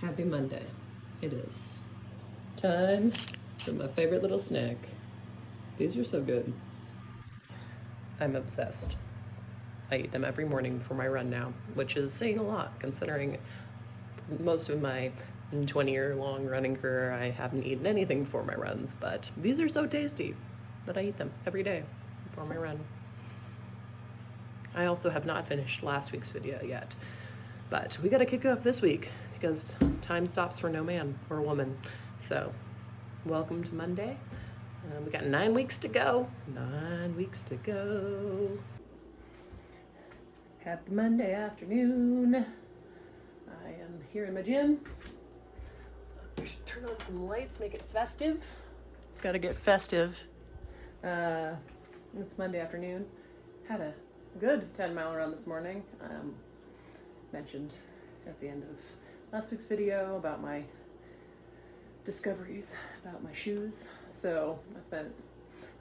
Happy Monday. It is time for my favorite little snack. These are so good. I'm obsessed. I eat them every morning before my run now, which is saying a lot considering most of my 20-year-long running career I haven't eaten anything before my runs, but these are so tasty that I eat them every day before my run. I also have not finished last week's video yet, but we gotta kick off this week because time stops for no man or woman. So welcome to Monday. We got 9 weeks to go. 9 weeks to go. Happy Monday afternoon. I am here in my gym. I should turn on some lights, make it festive. Gotta get festive. It's Monday afternoon. Had a good 10-mile run this morning. Mentioned at the end of last week's video about my discoveries about my shoes. So I spent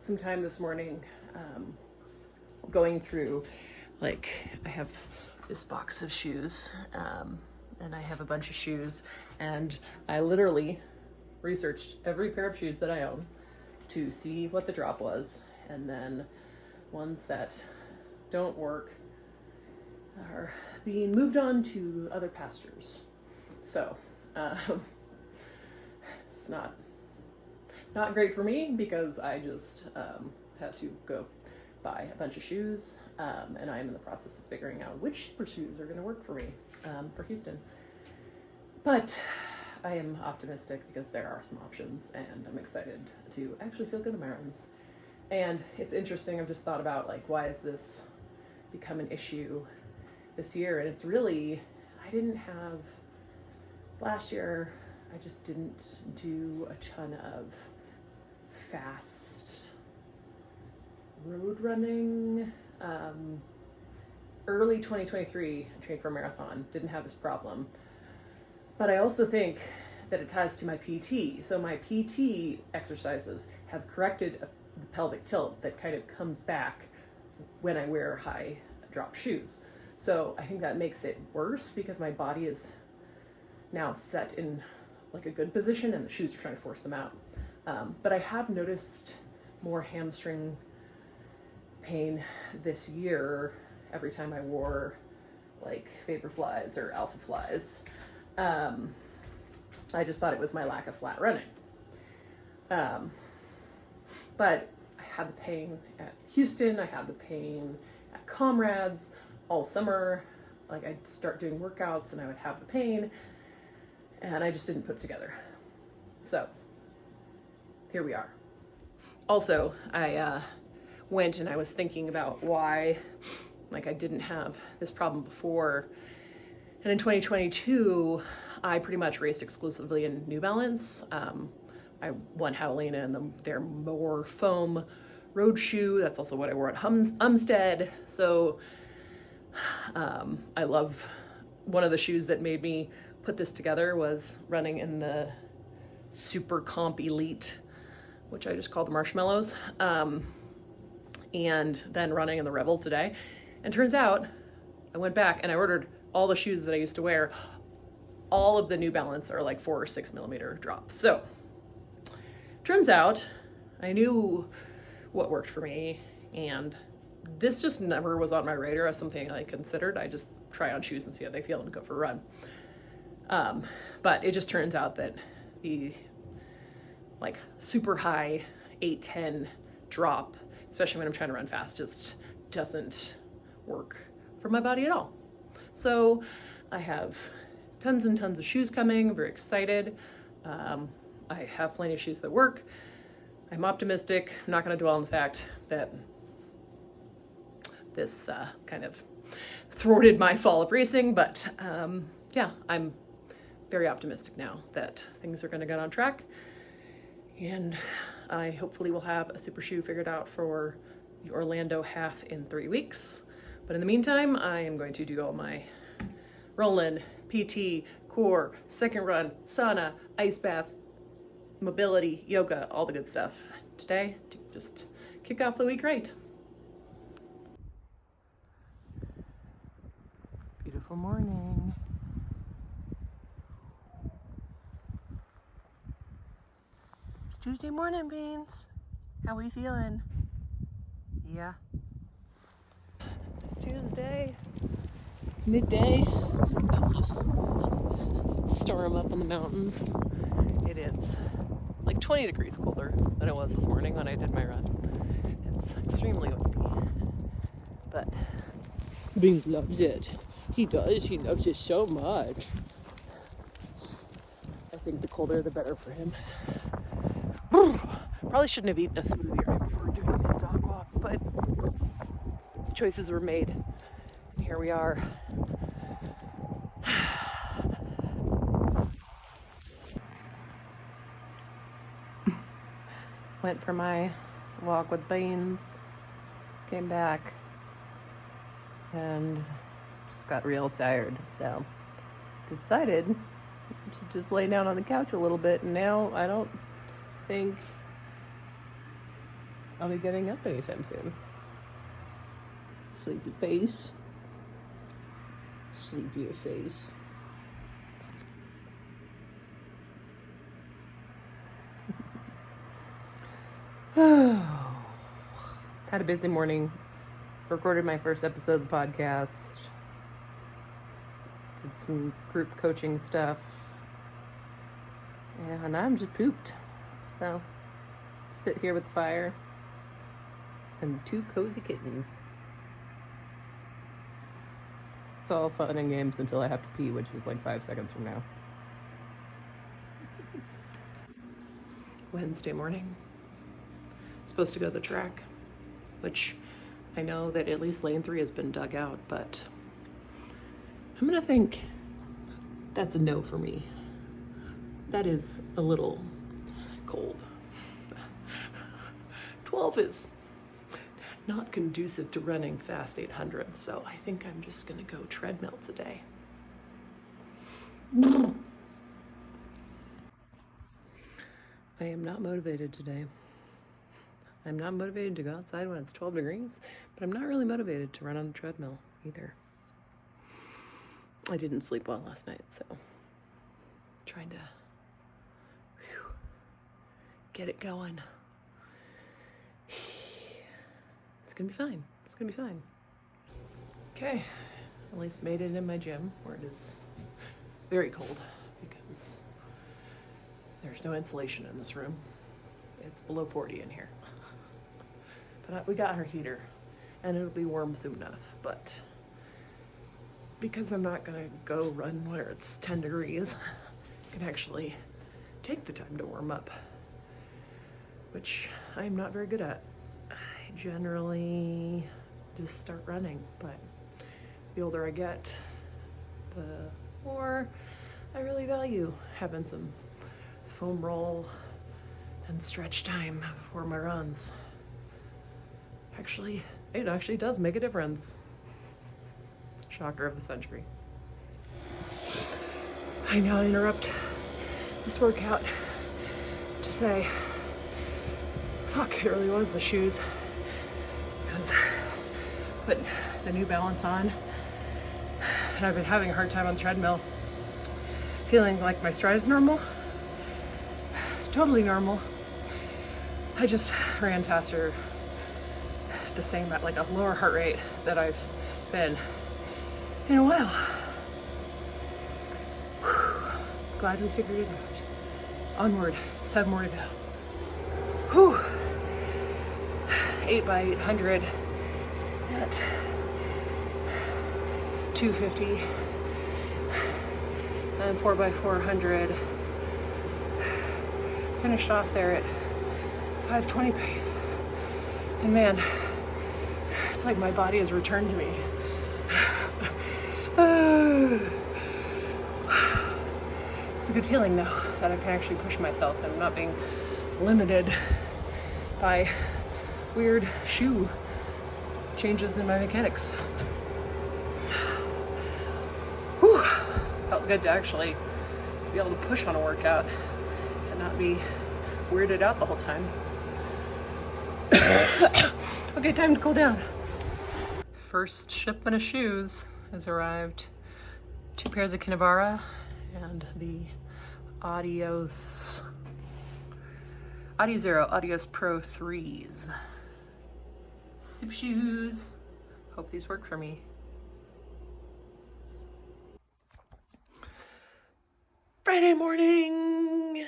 some time this morning going through, like, I have this box of shoes and I have a bunch of shoes, and I literally researched every pair of shoes that I own to see what the drop was, and then ones that don't work are being moved on to other pastures. So it's not great for me because I just had to go buy a bunch of shoes, and I am in the process of figuring out which shoes are going to work for me for Houston. But I am optimistic because there are some options, and I'm excited to actually feel good in my runs. And it's interesting, I've just thought about, like, why has this become an issue this year? And it's really, I didn't have, last year, I just didn't do a ton of fast road running. Early 2023, I trained for a marathon, didn't have this problem. But I also think that it ties to my PT. So my PT exercises have corrected the pelvic tilt that kind of comes back when I wear high drop shoes. So I think that makes it worse because my body is now set in like a good position and the shoes are trying to force them out. But I have noticed more hamstring pain this year every time I wore like Vaporflies or Alpha Flies. I just thought it was my lack of flat running. But I had the pain at Houston, I had the pain at Comrades all summer. Like, I'd start doing workouts and I would have the pain, and I just didn't put it together. So here we are. Also, I went and I was thinking about why, like, I didn't have this problem before. And in 2022, I pretty much raced exclusively in New Balance. I won Javelina in their more foam road shoe. That's also what I wore at Umstead. So I love, one of the shoes that made me put this together was running in the Super Comp Elite, which I just call the Marshmallows, and then running in the Rebel today. And turns out I went back and I ordered all the shoes that I used to wear. All of the New Balance are like 4 or 6 millimeter drops. So turns out I knew what worked for me, and this just never was on my radar as something I considered. I just try on shoes and see how they feel and go for a run. But it just turns out that the like super high 8-10 drop, especially when I'm trying to run fast, just doesn't work for my body at all. So I have tons and tons of shoes coming. I'm very excited. I have plenty of shoes that work. I'm optimistic. I'm not going to dwell on the fact that this kind of thwarted my fall of racing, but yeah, I'm very optimistic now that things are going to get on track, and I hopefully will have a super shoe figured out for the Orlando half in 3 weeks. But in the meantime, I am going to do all my Rollin', PT, core, second run, sauna, ice bath, mobility, yoga, all the good stuff today to just kick off the week right. Beautiful morning. Tuesday morning, Beans. How we feeling? Yeah. Tuesday, midday. Storm up in the mountains. It is like 20 degrees colder than it was this morning when I did my run. It's extremely windy. But Beans loves it. He does. He loves it so much. I think the colder the better for him. Probably shouldn't have eaten a smoothie right before doing the dog walk, but choices were made. And here we are. Went for my walk with Beans. Came back. And just got real tired. So decided to just lay down on the couch a little bit. And now I don't think I'll be getting up anytime soon. Sleepy face. Sleepier face. Had a busy morning. Recorded my first episode of the podcast. Did some group coaching stuff. And I'm just pooped. So, sit here with the fire and 2 cozy kittens. It's all fun and games until I have to pee, which is like 5 seconds from now. Wednesday morning. Supposed to go to the track, which I know that at least lane 3 has been dug out, but I'm gonna think that's a no for me. That is a little cold. 12 is not conducive to running fast 800, so I think I'm just gonna go treadmill today. I am not motivated today. I'm not motivated to go outside when it's 12 degrees, but I'm not really motivated to run on the treadmill either. I didn't sleep well last night, so I'm trying to get it going. It's gonna be fine. It's gonna be fine. Okay, at least made it in my gym where it is very cold because there's no insulation in this room. It's below 40 in here. But we got our heater, and it'll be warm soon enough. But because I'm not gonna go run where it's 10 degrees, I can actually take the time to warm up, which I'm not very good at. I generally just start running, but the older I get, the more I really value having some foam roll and stretch time before my runs. Actually, it actually does make a difference. Shocker of the century. I now interrupt this workout to say, fuck, it really was the shoes. Because put the New Balance on, and I've been having a hard time on the treadmill, feeling like my stride is normal. Totally normal. I just ran faster, the same at like a lower heart rate that I've been in a while. Whew. Glad we figured it out. Onward, 7 more to go. Whew. 8x800 at 250 and 4x400. Finished off there at 5:20 pace. And man, it's like my body has returned to me. It's a good feeling though, that I can actually push myself and I'm not being limited by weird shoe changes in my mechanics. Whew. Felt good to actually be able to push on a workout and not be weirded out the whole time. Okay, time to cool down. First shipment of shoes has arrived. 2 pairs of Kinevara and the Adios Audiozero Audios Pro 3s. Super shoes. Hope these work for me. Friday morning.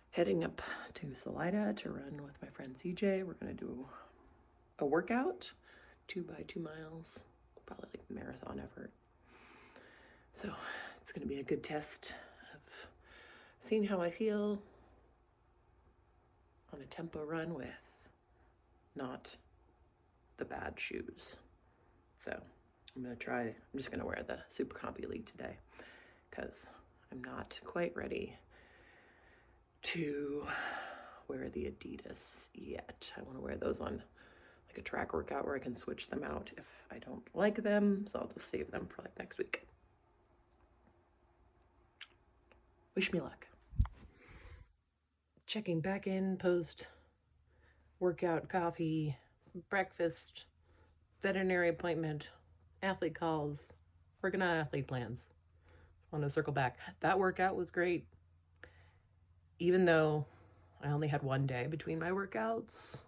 Heading up to Salida to run with my friend CJ. We're gonna do a workout, 2 by 2 miles, probably like marathon effort. So it's gonna be a good test of seeing how I feel on a tempo run with not the bad shoes. So I'm just gonna wear the Super Comp Elite today because I'm not quite ready to wear the Adidas yet. I want to wear those on like a track workout where I can switch them out if I don't like them, so I'll just save them for like next week. Wish me luck. Checking back in post workout, coffee, breakfast, veterinary appointment, athlete calls, working on athlete plans. Want to circle back. That workout was great. Even though I only had one day between my workouts,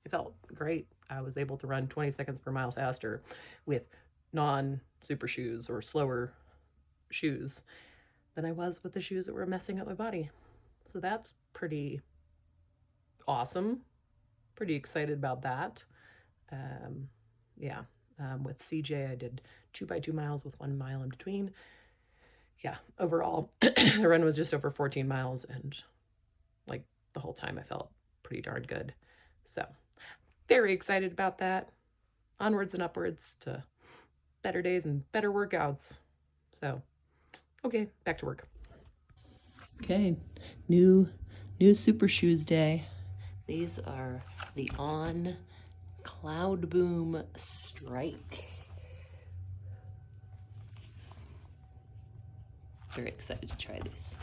it felt great. I was able to run 20 seconds per mile faster with non-super shoes or slower shoes than I was with the shoes that were messing up my body. So that's pretty awesome. Pretty excited about that. With CJ, I did 2 by 2 miles with 1 mile in between. Yeah, overall, the run was just over 14 miles, and like the whole time I felt pretty darn good. So very excited about that. Onwards and upwards to better days and better workouts. So, okay, back to work. Okay, new super shoes day. These are the On Cloudboom Strike. Very excited to try these.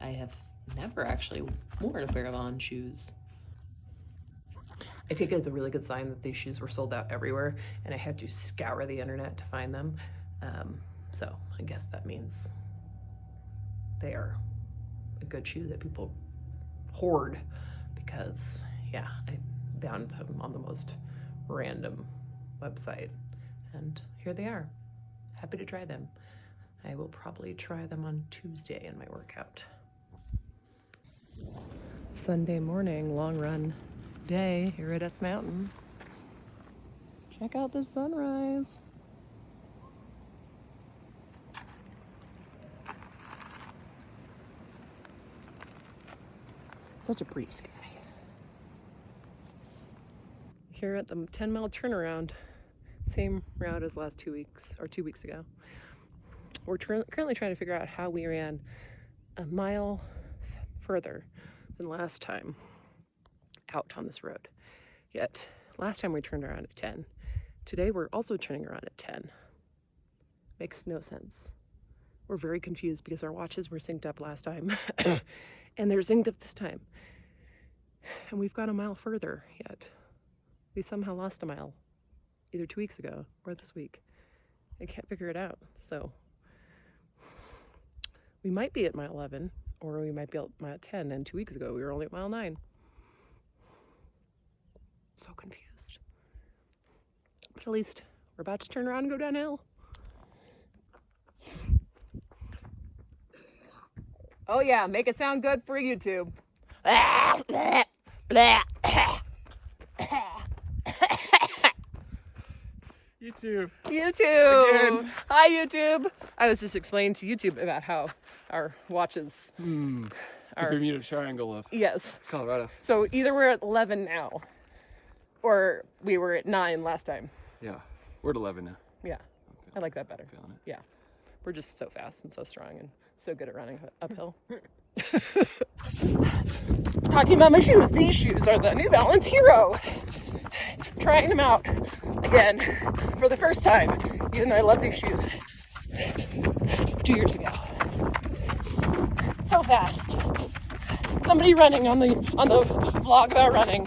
I have never actually worn a pair of On shoes. I take it as a really good sign that these shoes were sold out everywhere and I had to scour the internet to find them. So I guess that means they are a good shoe that people hoard because, yeah, I found them on the most random website and here they are. Happy to try them. I will probably try them on Tuesday in my workout. Sunday morning, long run day here at S Mountain. Check out the sunrise. Such a pretty sky. Here at the 10-mile turnaround, same route as last 2 weeks, or 2 weeks ago. We're currently trying to figure out how we ran a mile further than last time out on this road. Yet, last time we turned around at 10. Today we're also turning around at 10. Makes no sense. We're very confused because our watches were synced up last time and they're synced up this time. And we've got a mile further yet. We somehow lost a mile, either 2 weeks ago or this week. I can't figure it out. So we might be at mile 11 or we might be at mile 10, and 2 weeks ago we were only at mile 9. So confused. But at least we're about to turn around and go downhill. Oh yeah, make it sound good for YouTube. YouTube. YouTube. Hi, YouTube. I was just explaining to YouTube about how our watches The Bermuda Triangle of Yes. Colorado. So either we're at 11 now, or we were at 9 last time. Yeah. We're at 11 now. Yeah, I like that better. Feeling it. Yeah, we're just so fast and so strong and so good at running uphill. Talking about my shoes, these shoes are the New Balance Hero. Trying them out again for the first time, even though I love these shoes. 2 years ago. So fast. Somebody running on the vlog about running.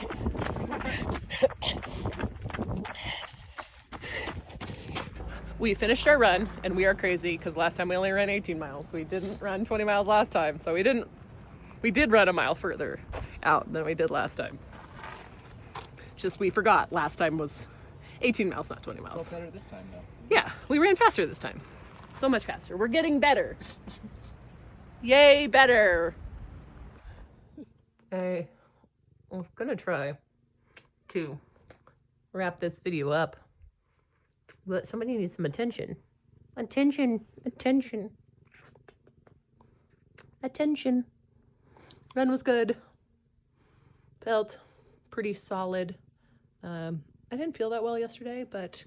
We finished our run, and we are crazy because last time we only ran 18 miles. We didn't run 20 miles last time, so we did run a mile further out than we did last time. Just we forgot last time was 18 miles, not 20 miles. Felt better this time though. Yeah, we ran faster this time. So much faster. We're getting better. Yay, better. I was gonna try to wrap this video up, but somebody needs some attention. Attention. Run was good. Felt pretty solid. I didn't feel that well yesterday, but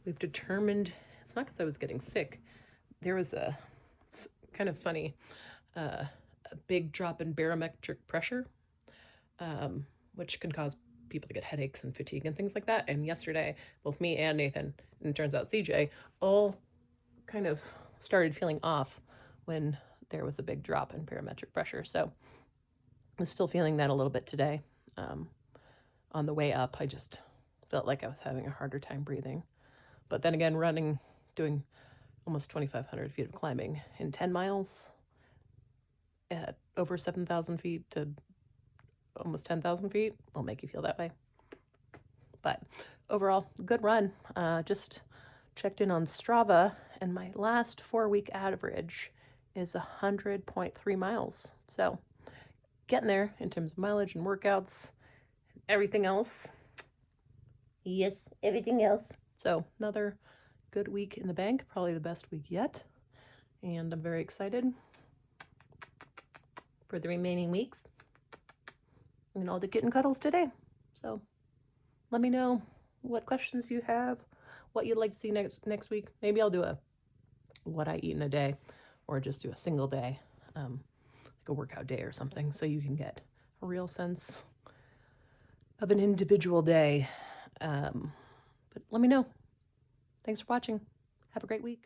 we've determined, it's not because I was getting sick. There was it's kind of funny, a big drop in barometric pressure, which can cause people to get headaches and fatigue and things like that. And yesterday, both me and Nathan, and it turns out CJ, all kind of started feeling off when there was a big drop in barometric pressure. So I'm still feeling that a little bit today. On the way up, I just felt like I was having a harder time breathing. But then again, running, doing almost 2,500 feet of climbing in 10 miles at over 7,000 feet to almost 10,000 feet will make you feel that way. But overall, good run. Just checked in on Strava, and my last 4-week average is 100.3 miles. So getting there in terms of mileage and workouts and everything else. Yes, everything else. So another good week in the bank, probably the best week yet. And I'm very excited for the remaining weeks and all the kitten cuddles today. So let me know what questions you have, what you'd like to see next week. Maybe I'll do a what I eat in a day, or just do a single day, like a workout day or something, so you can get a real sense of an individual day. But let me know. Thanks for watching. Have a great week.